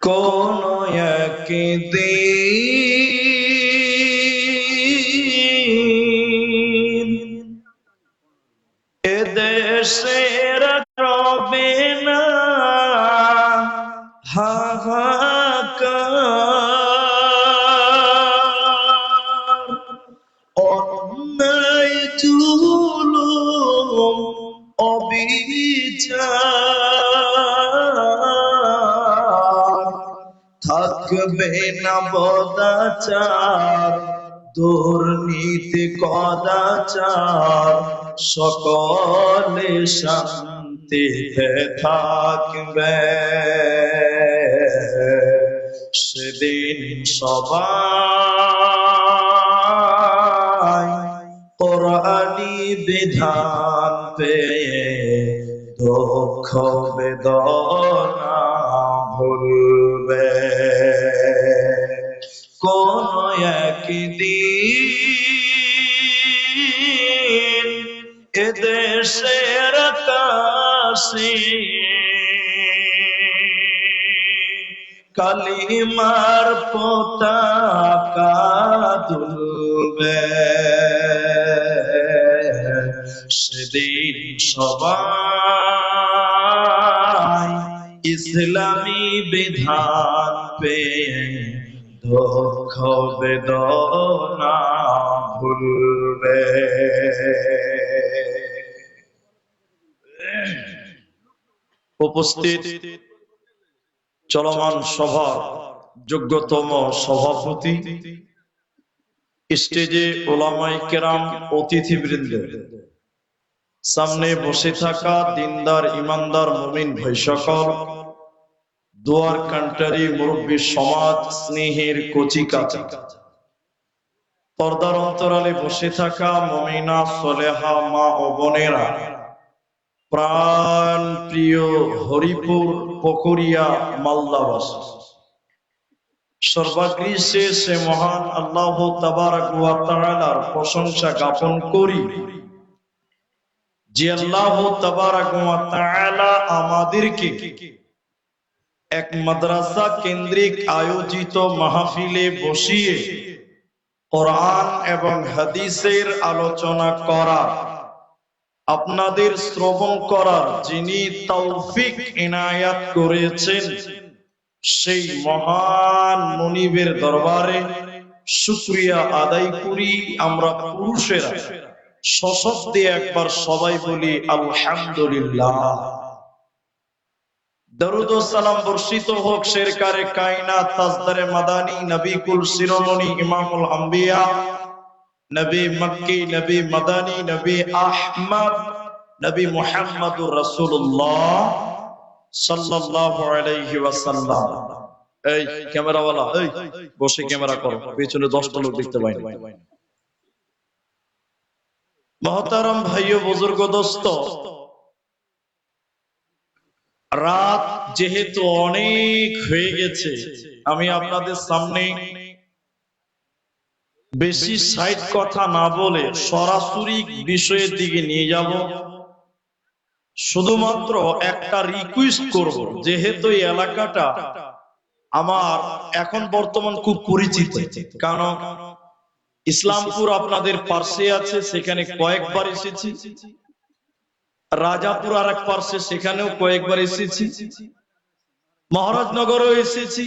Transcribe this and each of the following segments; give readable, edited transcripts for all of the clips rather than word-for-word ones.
কোন একদিন এদেশের রবে না হাহাকার, অন্যায় জুলুম অবিচার, থাকবে না বদাচার, দুর্নীতি কদাচার, সকলে শান্তিতে থাকবে। সেদিন সবাই কোরআনী বিধান পেয়ে দুঃখ বেদনা ভুলবে। কোন একদিন এদেশের আকাশে কালিমার পতাকা দুলবে। সেদিন সবাই ইসলামী বিধান পেয়ে দুঃখ বেদনা ভুলবে। উপস্থিত চলমান সভার যোগ্যতম সভাপতি, স্টেজে ওলামায়ে কেরাম, অতিথিবৃন্দ, সামনে বসে থাকা দিনদার ইমানদার মুমিন ভাই সকল, দোয়ার কান্টারি মুরব্বী সমাজ, স্নেহের কচি কাঁচা, পর্দার অন্তরালে বসে থাকা মুমিনা সলেহা মা ও বোনেরা, প্রাণ প্রিয় হরিপুর পকরিয়া মালদাবাসী, সর্বাগ্রে সে মহান আল্লাহ তাবারাক ওয়া তাআলার প্রশংসা জ্ঞাপন করি যে আল্লাহ তাবারাক ওয়া তাআলা আমাদেরকে এক মাদ্রাসা কেন্দ্রিক আয়োজিত মাহফিলে বসিয়ে কোরআন এবং হাদিসের আলোচনা করা, আপনাদের শ্রবণ করার যিনি তৌফিক ইনায়াত করেছেন, সেই মহান মুনিবের দরবারে শুকরিয়া আদায় করি। আমরা পুরুষেরা সশব্দে একবার সবাই বলি আলহামদুলিল্লাহ। দরুদ ও সালাম বর্ষিত হোক শেরকারে কায়নাত, তাজদারে মাদানী, নবী কুল শিরোমণি, ইমামুল আম্বিয়া, নবী মক্কি, নবী মাদানী, নবী আহমদ, নবী মুহাম্মদুর রাসূলুল্লাহ সাল্লাল্লাহু আলাইহি ওয়াসাল্লাম। এই ক্যামেরাওয়ালা, এই বসে ক্যামেরা করো, পেছনে 10টা লোক দেখতে পাই না। মহতারাম ভাইও বুজুর্গ দোস্ত, রাত যেহেতু অনেক হয়ে গেছে, আমি আপনাদের সামনে বেশি সাইড কথা না বলে সরাসরি বিষয়ের দিকে নিয়ে যাব। শুধুমাত্র একটা রিকোয়েস্ট করব, যেহেতু এই এলাকাটা আমার এখন বর্তমান খুব পরিচিত, কারণ ইসলামপুর আপনাদের পাশে আছে, সেখানে কয়েকবার এসেছি, রাজাপুর আর এক পাশে, সেখানেও কয়েকবার এসেছি, মহারাজনগরেও এসেছি।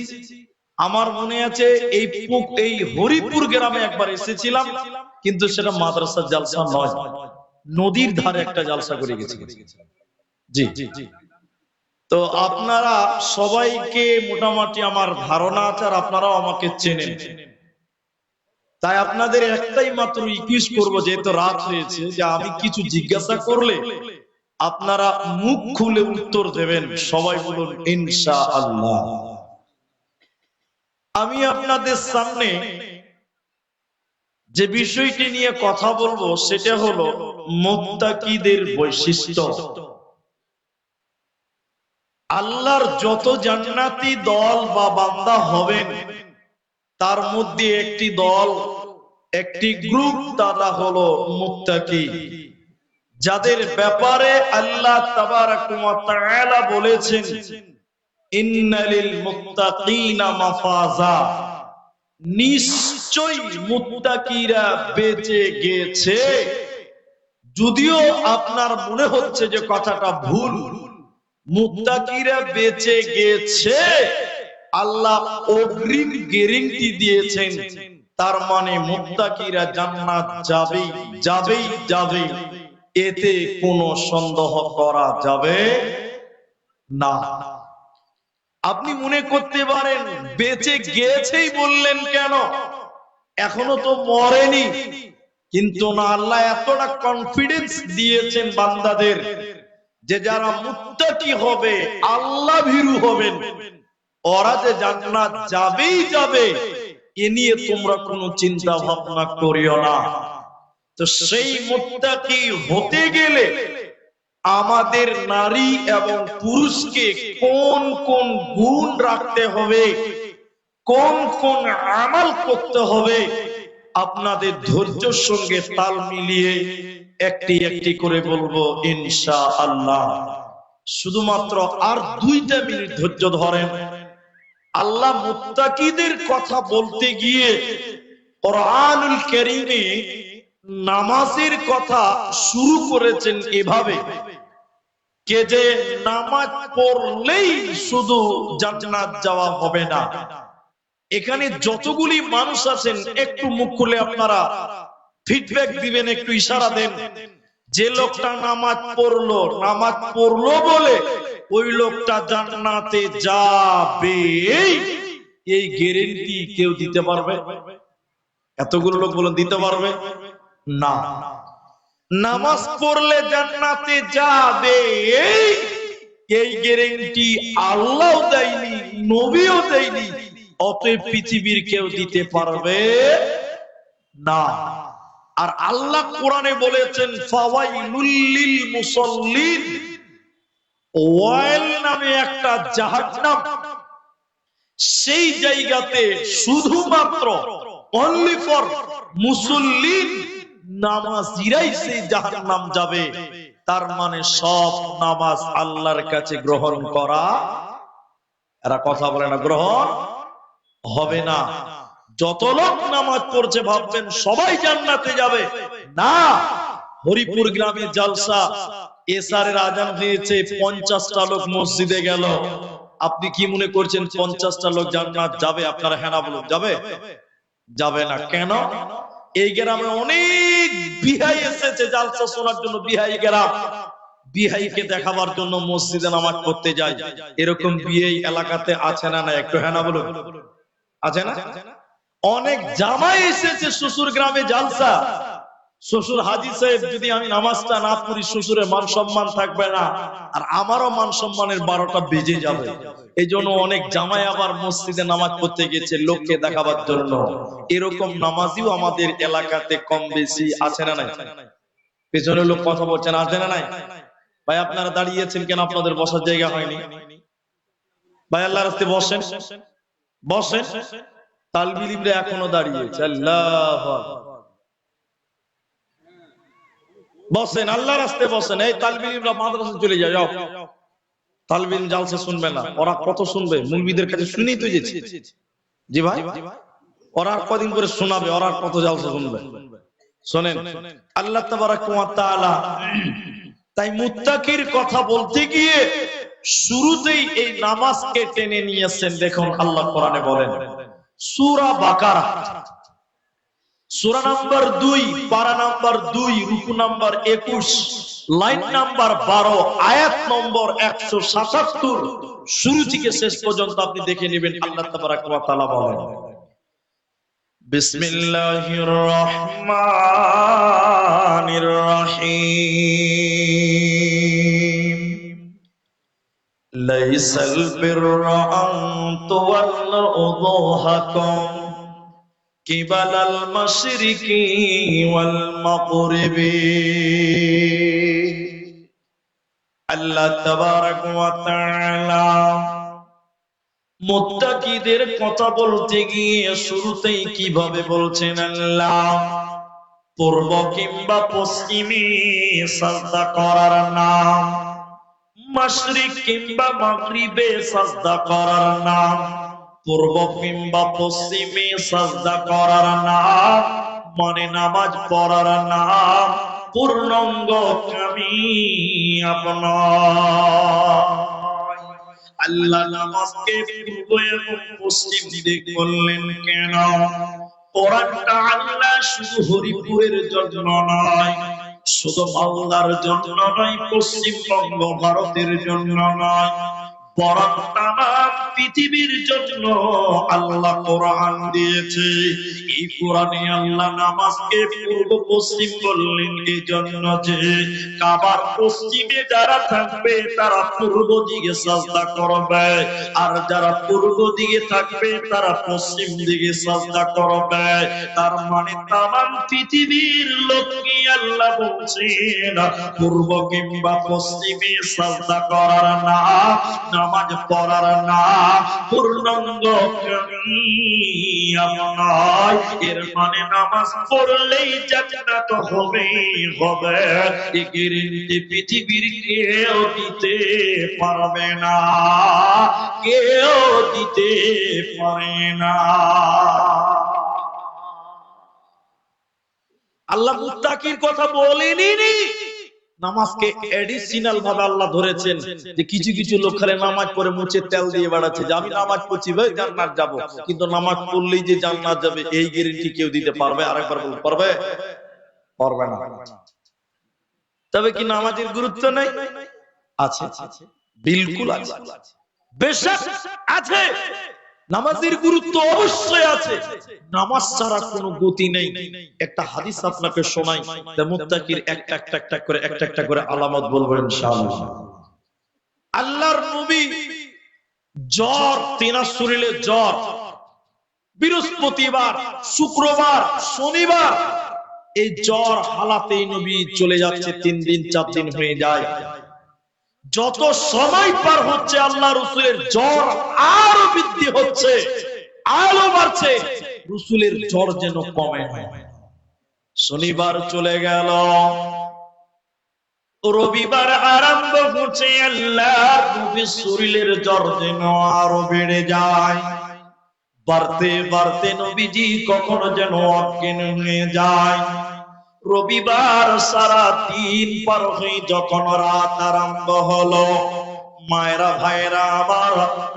আমার মনে আছে এই হরিপুর গ্রামে একবার এসেছিলাম, কিন্তু সেটা মাদ্রাসার জালসা নয়, নদীর ধারে একটা জালসা করে গেছি। জি, তো আপনারা সবাইকে মোটামুটি আমার ধারণা আছে, আর আপনারাও আমাকে চেনেন। তাই আপনাদের একটাই মাত্র রিকোয়েস্ট করব, যেহেতু রাত হয়েছে, যে আমি কিছু জিজ্ঞাসা করলে আপনারা মুখ খুলে উত্তর দেবেন। সবাই বলুন ইনশাআল্লাহ। আমি আপনাদের সামনে যে বিষয়টি নিয়ে কথা বলবো সেটা হলো মুত্তাকিদের বৈশিষ্ট্য। আল্লাহর যত জান্নাতি দল বা বান্দা হবেন, তার মধ্যে একটি দল, একটি গ্রুপ, তারা হলো মুত্তাকি, যাদের ব্যাপারে আল্লাহ তাবারাক ওয়া তাআলা বলেছেন ইন্নালিল মুত্তাকিনা মাফাজা, নিশ্চয় মুত্তাকিরা বেঁচে গেছে। যদিও আপনার মনে হচ্ছে যে কথাটা ভুল, মুত্তাকিরা বেঁচে গেছে, আল্লাহ অগ্রিম গ্যারান্টি দিয়েছেন, তার মানে মুত্তাকিরা জান্নাত যাবেই যাবেই যাবে, এতে কোনো সন্দেহ করা যাবে না। আপনি মনে করতে পারেন বেঁচে গেছেই বললেন কেন, এখনো তো মরেনি। কিন্তু না, আল্লাহ এতটা কনফিডেন্স দিয়েছেন বান্দাদের যে যারা মুত্তাকি হবে, আল্লাহ ভীরু হবেন, ওরা যে জান্নাত যাবেই যাবে, এ নিয়ে তোমরা কোনো চিন্তা ভাবনা করিও না। তো সেই মুত্তাকি হতে গেলে আমাদের নারী এবং পুরুষকে কোন কোন গুণ রাখতে হবে, কোন কোন আমল করতে হবে, আপনাদের ধৈর্যের সঙ্গে তাল মিলিয়ে একটি একটি করে বলবো ইনশাআল্লাহ। শুধুমাত্র আর 2টা মিনিট ধৈর্য ধরেন। আল্লাহ মুত্তাকিদের কথা বলতে গিয়ে কোরআনুল কারীমে নামাজের কথা শুরু করেছেন এভাবে, কে যে নামাজ পড়লেই শুধু জান্নাত যাওয়া হবে না। এখানে যতগুলি মানুষ আছেন একটু মুখ খুলে আপনারা ফিডব্যাক দিবেন, একটু ইশারা দেন। যে লোকটা নামাজ পড়লো বলে ওই লোকটা জান্নাতে যাবে, এই গ্যারান্টি কেউ দিতে পারবে? এতগুলো লোক বলেন দিতে পারবে না। নামাজ পড়লে জান্নাতে যাবে এই গ্যারান্টি আল্লাহ দেয়নি, নবীও দেয়নি, অতএব পৃথিবীর কেউ দিতে পারবে না। আর আল্লাহ কোরআনে বলেছেন ফাওয়াইলুল লিল মুসাল্লিন, ওয়াইল নামে একটা জাহান্নাম, সেই জায়গাতে শুধুমাত্র অনলি ফর মুসল্লিন, নামাজিরাই সেই জাহান্নাম যাবে। তার মানে সব নামাজ আল্লাহর কাছে গ্রহণ করা, এরা কথা বলে না, গ্রহণ হবে না। যত লোক নামাজ পড়ছে ভাবছেন সবাই জান্নাতে যাবে না। হরিপুর গ্রামে জালসা, এশারের আজান হয়েছে, 50টা লোক মসজিদে গেল। আপনি কি মনে করছেন 50টা লোক জান্নাত যাবে? আপনারা হ্যাঁ না বলুন, যাবে? যাবে না। কেন? এই গ্রামে অনেক বিহাই এসেছে জালসা শোনার জন্য, বিহাই গ্রাম, বিহাইকে দেখাবার জন্য মসজিদে নামাজ পড়তে যায়। এরকম বিহাই এলাকাতে আছে না? না, একটু হ্যাঁ না বলুন, আছে না? অনেক জামাই এসেছে শ্বশুর গ্রামে জালসা, শ্বশুর হাজী সাহেব যদি আমি নামাজটা না পড়ি শ্বশুরের মান সম্মান থাকবে না, আর আমারও মান সম্মানের 12টা বেজে যাবে। এই জন্য অনেক জামাই আবার মসজিদে নামাজ পড়তে গেছে লোককে দেখাবার জন্য। এরকম নামাজিও আমাদের এলাকাতে কম বেশি আছে না নাই? পেছনে লোক কথা বলছেন, আছে না নাই? ভাই আপনারা দাঁড়িয়েছেন কেন? আপনাদের বসার জায়গা হয়নি? ভাই আল্লাহর রাস্তায় বসেন, বসেন। তালবিল ইবরা এখনো দাঁড়িয়েছে, আল্লাহ বসেন, আল্লাহর রাস্তায় বসেন। এই তালবিল ইবরা মাদ্রাসা চলে যায়, যাও। তালবিল জালসা শুনবে না, ওরা কত শুনবে? মুলবিদের কাছে শুনেই তো যেছে। জি ভাই, ওরা কদিন করে শোনাবে, ওরা কত জালসা শুনবে? শোনেন, আল্লাহ তাবারাক ওয়া তাআলা তাই মুত্তাকির কথা বলতে গিয়ে শুরুতেই এই নামাজকে টেনে নিয়েছেন। দেখুন আল্লাহ কোরআনে বলেন, সূরা বাকারা সূরা নাম্বার 2, পারা নাম্বার 2, রুকু নাম্বার 21, লাইন নাম্বার 12, আয়াত নম্বর 177, শুরু থেকে শেষ পর্যন্ত আপনি দেখে নেবেন। আল্লাহ তাবারাক ওয়া তাআলা বলেন, বিসমিল্লাহির রহমানির রহিম, লাইসাল বিররা আন তুওয়াল্লু উযুহাকুম কিবালাল মাশরিকি ওয়াল মাগরিবি। আল্লাহ তাবারাক ওয়া তাআলা মুত্তাকিদের কথা বলতে গিয়ে শুরুতেই কিভাবে বলছেন? আল্লাহ পূর্ব কিংবা পশ্চিমে সাজদা করার নাম, মাশরিক কিংবা মাগরিবে সাজদা করার নাম, পূর্ব কিংবা পশ্চিমে সাজদা করার নাম, মানে নামাজ পড়ার নাম পূর্ণাঙ্গ আপনার। আল্লাহ নামাজকে পূর্ব এবং পশ্চিম দিকে করলেন কেন? কোরআনটা আল্লাহ শুধু হরিপুরের জন্য নয়, শুধু মালদার জন্য নয়, পশ্চিমবঙ্গ ভারতের জন্য নয়, বরং তামাম পৃথিবীর জন্য আল্লাহ কোরআন দিয়েছে। এই কোরআনে আল্লাহ নামাজকে পূর্ব পশ্চিম বললেন এই জন্য যে কাবার পশ্চিমে যারা থাকবে তারা পূর্ব দিকে সাজদা করবে, আর যারা পূর্ব দিকে থাকবে তারা পশ্চিম দিকে সাজদা করবে। তার মানে তামাম পৃথিবীর লোককে আল্লাহ বলছেন পূর্ব কিংবা পশ্চিমে সাজদা করার না, নামাজ পড়ার না, পূর্ণাঙ্গ নয়। এর মানে নামাজ পড়লেই জান্নাত হবেই হবে, এই গ্যারান্টি পৃথিবীর কেউ দিতে পারবে না, কেউ দিতে পারে না। আল্লাহ মুত্তাকির কথা বলেনি, নামাজকে এডিশনাল ভাবে আল্লাহ ধরেছেন যে কিছু কিছু লোক খালি নামাজ পড়ে মুখে তেল দিয়ে বেড়াচ্ছে যে আমি নামাজ পড়ছি ভাই জান্নাত যাব, কিন্তু নামাজ পড়লেই যে জান্নাত যাবে এই গ্যারান্টি কেউ দিতে পারবে? আরেকবার বলুন, পারবে? পারবে না। তবে কি নামাজের গুরুত্ব নেই? আছে, বিলকুল আছে, বেশক আছে। নামাজের গুরুত্ব অবশ্যই আছে, নামাজ ছাড়া কোনো গতি নেই। একটা হাদিস আপনাকে শোনাই, মুত্তাকির একটা করে আলামত বলবো ইনশাআল্লাহ। আল্লাহর নবী জ্বর, তিনার শরীরে জ্বর, বৃহস্পতিবার, শুক্রবার, শনিবার এই জ্বর হালাতেই নবী চলে যাচ্ছে, 3 দিন 4 দিন হয়ে যায়। যত সময় পার হচ্ছে আল্লাহ রাসূলের জ্বর আরো বৃদ্ধি হচ্ছে, আরো বাড়ছে, রাসূলের জ্বর যেন কমে না। শনিবার চলে গেল, রবিবার আরম্ভ হচ্ছে, আল্লাহ নবীর শরীরের জ্বর যেন আরো বেড়ে যায়। বাড়তে বাড়তে নবীজি কখনো যেন অজ্ঞান হয়ে যায়। রবিবার সারা দিন পার হয়ে যখন রাত আরম্ভ হলো, মায়েরা ভাইরা আমার,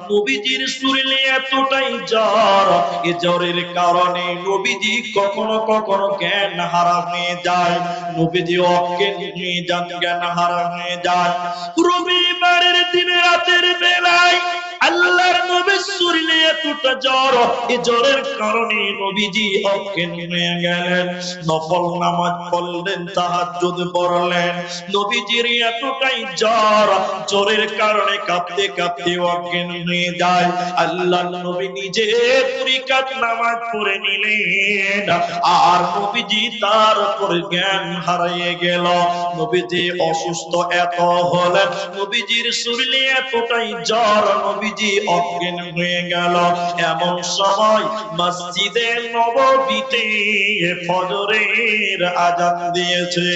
নবীজির শরীরে এতটাই জ্বর, এই জ্বরের কারণে নবীজি কখনো কখনো জ্ঞান হারা হয়ে যায়, নবীজি অজ্ঞান হয়ে যান, জ্ঞান হারা হয়ে যায়। রবিবারের দিনে রাতের বেলায় আল্লাহর নবীর শরীরে এতটা জ্বর, এই জ্বরের কারণে নবীজি অজ্ঞান হয়ে গেলেন। নফল নামাজ পড়লেন, তাহাজ্জুদ পড়লেন, নবীজির এতটাই জ্বর, জ্বরের কারণে কাঁপতে কাঁপতে অজ্ঞান হয়ে যায়। আল্লাহর নবী নিজে 2 রাকাত নামাজ পড়ে নিলেন, আর নবীজি তার উপরে জ্ঞান হারিয়ে গেল। নবীজি অসুস্থ এত হলেন, নবীজির শরীরে এতটাই জ্বর, নবীজি অজ্ঞান হয়ে গেল। এমন সময় মসজিদে নববীতে ফজরের আযান দিয়েছে।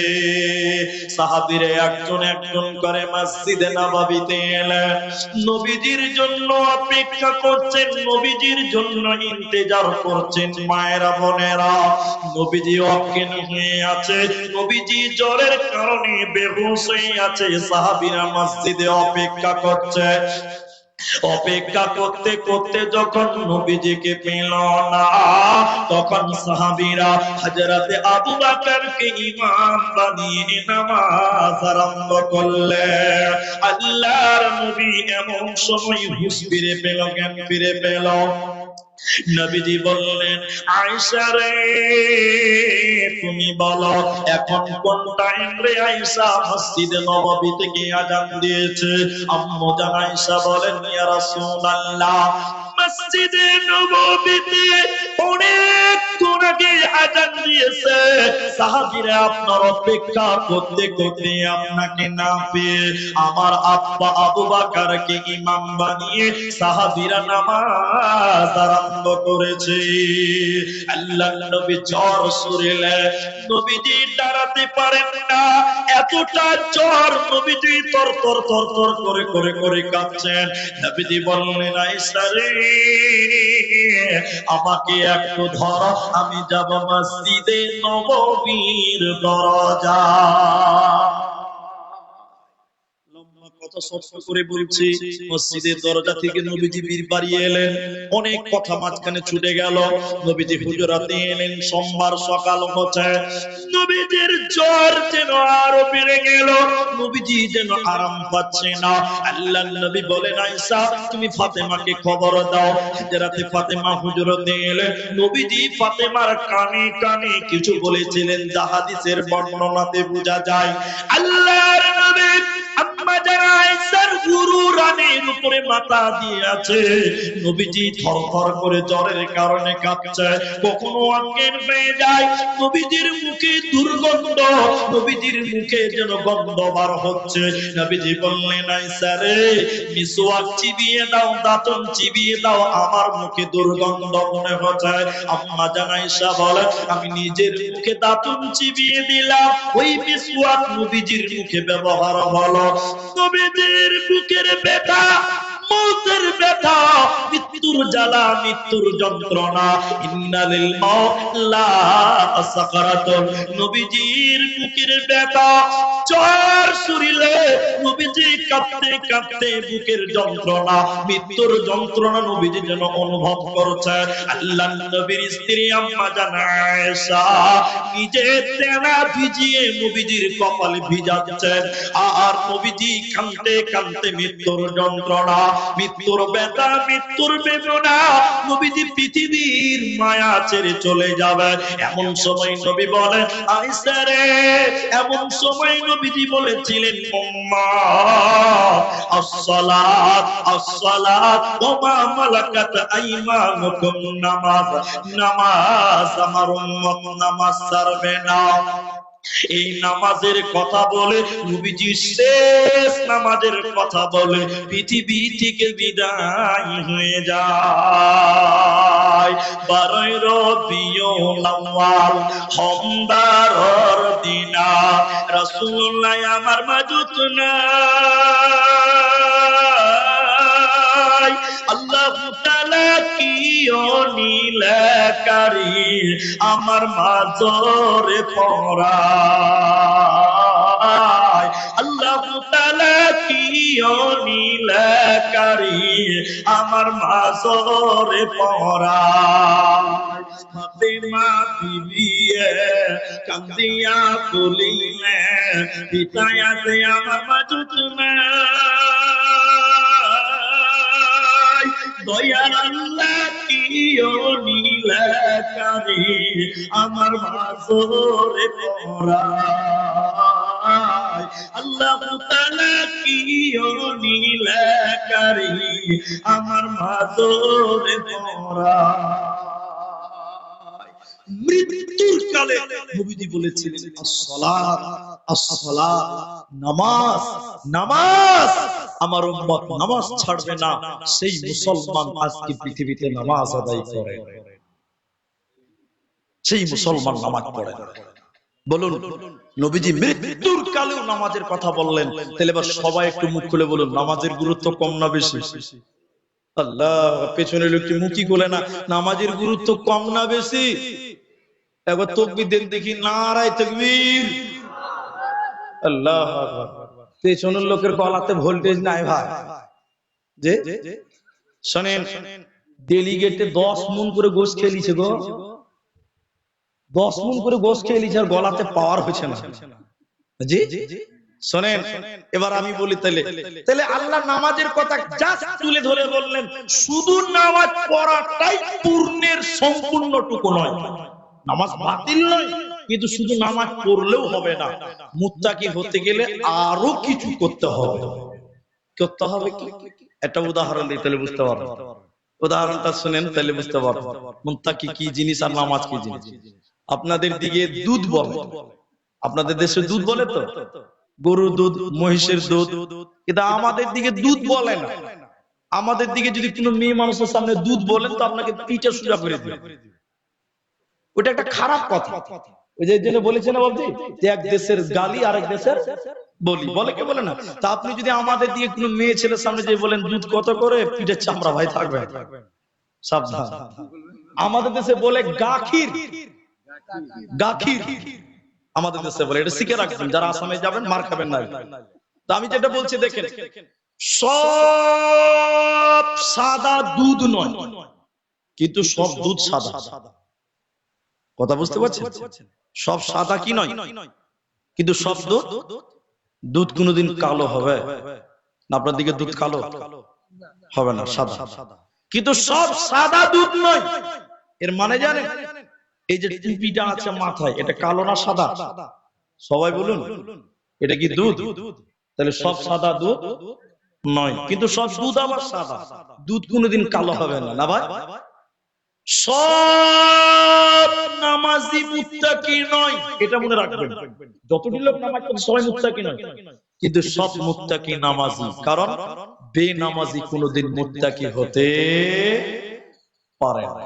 সাহাবীরা একজন একজন করে মসজিদে নববীতে এলেন, নবীজির জন্য অপেক্ষা করছেন, নবীজির জন্য ইন্তজার করছেন। মায়েরা বোনেরা, নবীজি অজ্ঞান হয়ে আছে, নবীজি জ্বরের কারণে বেহুশ হয়ে আছে, সাহাবীরা মসজিদে অপেক্ষা করছে। অপেক্ষা করতে করতে যখন নবীজিকে পেল না, তখন সাহাবীরা হযরতে আবু বকরকে ইমাম বানিয়ে নামাজ আরম্ভ করলেন। আল্লাহর নবী এমন সময় হুঁশ ফিরে পেল, জ্ঞান ফিরে পেল। নবীজি বললেন, আয়েশা রে তুমি বলো এখন কোন টাইম রে? আয়েশা মসজিদে নববী থেকে আযান দিয়েছে। আম্মু জান আয়েশা বলেন, ইয়া রাসূলুল্লাহ, মসজিদে নববীতে অনেক আগে আজান দিয়েছে, সাহাবীরা আপনার অপেক্ষা করতে করতে আপনাকে না পেয়ে আমার আব্বা আবু বকরকে ইমাম বানিয়ে সাহাবীরা নামাজ আরম্ভ করেছে। আল্লাহর নবী জ্বর শরীরে, নবীজি দাঁড়াতে পারেন না, এতটা জ্বর, নবীজি তর তর তর তর করে করে করে কাঁপছেন। নবীজি বললেন, আয়েশা রে, আমাকে একটু ধর, আমি যাব মসজিদে নববীর দরজা। কথা শর্ত করে বলছি, মসজিদের দরজা থেকে নবীজি বীর বাড়িয়ে এলেন। অনেক কথা মাঝখানে ছুটে গেল। নবীজি হুজরাতে এলেন, সোমবার সকাল হচ্ছে। নবীজির জ্বর যেন আরো বেড়ে গেল, নবীজি যেন আরাম পাচ্ছে না। আল্লাহর নবী বলেন, আয়েশা তুমি ফাতেমাকে খবর দাও। হুজরাতে ফাতেমা হুজরাতে এলেন। নবীজি ফাতেমার কানে কানে কিছু বলেছিলেন, যা হাদিসের বর্ণনাতে বোঝা যায়। আল্লাহর নবী আম্মা যারা আয়েশার গুরু রানীর উপরে মাথা দিয়ে আছে। নবীজি থরথর করে জ্বরের কারণে কাঁপছে, কখনো অজ্ঞান হয়ে যায়। নবীজির মুখে দুর্গন্ধ, নবীজির মুখে যেন গন্ধ বার হচ্ছে। নবীজি বললেন, আয়েশা রে, মিসওয়াক চিবিয়ে দাও, দাঁতন চিবিয়ে দাও, আমার মুখে দুর্গন্ধ মনে হচ্ছে। আম্মা জান আয়েশা বলে, আমি নিজের মুখে দাঁতন চিবিয়ে দিলাম, ওই মিসওয়াক নবীজির মুখে ব্যবহার হলো। নবীজির বুকের ব্যথা, মৌতের ব্যথা, মৃত্যুর জ্বালা, মৃত্যুর যন্ত্রণা, ইন্নালিল মাউত লা সাকারাতুন। নবীজির বুকের ব্যথা, জ্বর শরীরে, নবীজি কাঁপতে কাঁপতে বুকের যন্ত্রণা, মৃত্যুর যন্ত্রণা নবীজি যেন অনুভব করছেন। আল্লাহর নবীর স্ত্রী আম্মা জান আয়েশা নিজে তেনা ভিজিয়ে নবীজির কপালে ভিজাচ্ছেন, আর নবীজি কাঁদতে কাঁদতে মৃত্যুর যন্ত্রণা, মৃত্যুর ব্যথা, মৃত্যুর বেদনা, নবীজি পৃথিবীর মায়া ছেড়ে চলে যাবে। এমন সময় নবী বলেন, আয়েশা রে, এমন সময় নবীজি বলেছিলেন, উম্মা আসসালাত আসসালাত ওয়া মা মালাকাত আইমানুকুম, নামাজ নামাজ, আমার উম্মত নামাজ ছাড়বে না। এই নামাজের কথা বলে নবীজি শেষ নামাজের কথা বলে পৃথিবী থেকে বিদায় হয়ে যায়। 12 রবিউল আউয়াল সোমবারের দিনা রাসূলুল্লাহ আমার মাঝত নাই। আল্লাহু তাআলা কি অনিলাকারী আমার মাঝরে পড়ায়। আল্লাহু তাআলা কি অনিলাকারী আমার মাঝরে পড়ায়। ফাতেমা বিবিয়ে কান্দিয়া বলিলে, পিতায়াতে আমার মাঝত নাই। দয়াল আল্লাহ কি অনিলাকারী আমার মাঝরে পড়ায়। আল্লাহু তাআলা কি অনিলাকারী আমার মাঝরে পড়ায়। মৃত্যুর কালে নবীজি বলেছিলেন, আসসালাত আসসালাত, নামাজ নামাজ, আমার উম্মত নামাজ ছাড়বে না। সেই মুসলমান আজকে পৃথিবীতে নামাজ আদায় করে, সেই মুসলমান নামাজ পড়ে। বলুন, নবীজি মৃত্যুর কালেও নামাজের কথা বললেন। তাহলে এবার সবাই একটু মুখ খুলে বলুন, নামাজের গুরুত্ব কম না বেশি? আল্লাহ, পেছনে লোকটি মুখই খুলে না। নামাজের গুরুত্ব কম না বেশি? একবার তাকবীর দেন দেখি, নারায়ে তাকবীর। আল্লাহু আকবার। পেছনের লোকের গলাতে ভোল্টেজ নাই ভাই। যে শুনেন, ডেলিগেটে 10 মণ করে গোশ খেলিছে গো, 10 মণ করে গোশ খেলিছে, আর গলাতে পাওয়ার হচ্ছে না। জি শোনেন, এবার আমি বলি, তাহলে আল্লাহ নামাজের কথা জাস্ট তুলে ধরে বললেন, শুধু নামাজ পড়াটাই পূর্ণের সম্পূর্ণটুকু নয়। নামাজ বাতিল নয়, কিন্তু শুধু নামাজ পড়লেও হবে না। মুত্তাকি হতে গেলে আরো কিছু করতে হবে। কি একটা উদাহরণ দিই, তাহলে বুঝতে পারবেন। উদাহরণটা শুনেন তাহলে বুঝতে পারবেন মুত্তাকি কি জিনিস আর নামাজ কি জিনিস। আপনাদের দিকে দুধ বলে, আপনাদের দেশে দুধ বলে তো, গরুর দুধ, মহিষের দুধ, কিন্তু আমাদের দিকে দুধ বলে না। আমাদের দিকে যদি কোনো মেয়ে মানুষের সামনে দুধ বলেন তো আপনাকে পিঠে সোজা করে দিবে, ওটা একটা খারাপ কথা। ওই যে জন্য বলেছেন না বাবজি, যে এক দেশের গালি আরেক দেশের বলি, বলে কে বলে না। তা আপনি যদি আমাদের দিকে কোনো মেয়ে ছেলের সামনে যে বলেন দুধ কত করে, পিঠের চামড়া ভাই থাকবে, সাবধান। আমাদের দেশে বলে গাখির, গাখির আমাদের দেশে বলে, এটা শিখে রাখবেন, যারা আসামে যাবেন মার খাবেন না। তো আমি যেটা বলছি দেখেন, সব সাদা দুধ নয়, কিন্তু সব দুধ সাদা। কথা বুঝতে পারছেন? সব সাদা কি নয়, কিন্তু সব দুধ, দুধ কোনোদিন কালো হবে না। আপনার দিকে দুধ কালো হবে না, সাদা। কিন্তু সব সাদা দুধ নয়। এর মানে জানেন, এই যে টুপিটা আছে মাথায়, এটা কালো না সাদা? সবাই বলুন, এটা কি দুধ? তাহলে সব সাদা দুধ নয়, কিন্তু সব দুধ আবার সাদা। দুধ কোনোদিন কালো হবে না, না ভাই? সব নামাজি মুত্তাকি নয়, এটা মনে রাখবেন। যতটি লোক নামাজ পড়ে সবাই মুত্তাকি নয়, কিন্তু সব মুত্তাকি নামাজি। কারণ বেনামাজি কোনোদিন মুত্তাকি হতে পারে না।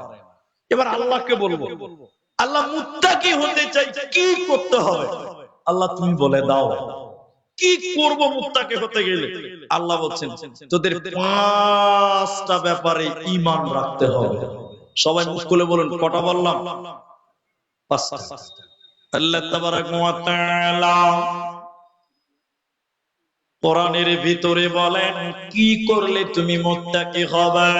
এবার আল্লাহকে বলবো, আল্লাহ মুত্তাকি হতে চাই, কি করতে হবে? আল্লাহ তুমি বলে দাও, কি করব মুত্তাকি হতে গেলে? আল্লাহ বলছেন তোদের 5টা ব্যাপারে ঈমান রাখতে হবে। সবাই মুখ খুলে বলুন, কটা বললাম? 5টা। আল্লাহ তাবারাক ওয়া তাআলা কোরআনের ভিতরে বলেন কি করলে তুমি মুত্তাকি হবে।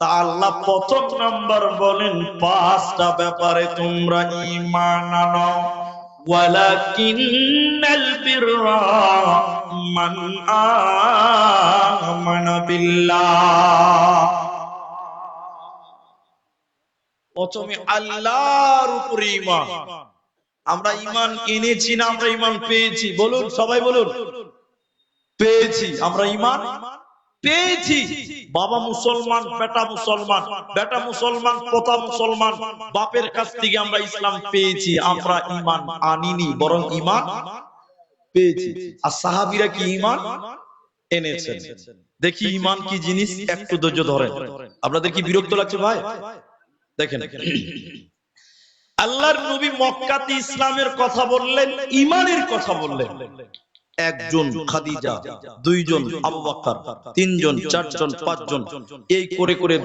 তা আল্লাহ প্রথম নাম্বার বলেন 5টা ব্যাপারে তোমরা ঈমান আনো। ওয়ালাকিন্নাল বিররা মান আমানা বিল্লাহ। প্রথমে আল্লাহর উপরে ঈমান। আমরা ঈমান এনেছি না আমরা ঈমান পেয়েছি? বলুন, সবাই বলুন, পেয়েছি। আমরা ঈমান পেয়েছি। বাবা মুসলমান, বেটা মুসলমান, বেটা মুসলমান, পোতা মুসলমান, বাপের কাছ থেকে আমরা ইসলাম পেয়েছি। আমরা ঈমান আনিনি, বরং ঈমান পেয়েছি। আর সাহাবীরা কি ঈমান এনেছেন? দেখি ঈমান কি জিনিস, একটু ধৈর্য ধরেন। আপনাদের কি বিরক্ত লাগছে ভাই? দেখেন, আল্লাহর নবী মক্কাতে ইসলামের কথা বললেন, ঈমানের কথা বললেন। 1 জন খাদিজা, 2 জন আবু বকর, 3 জন, 4 জন, 5 জন, এই করে করে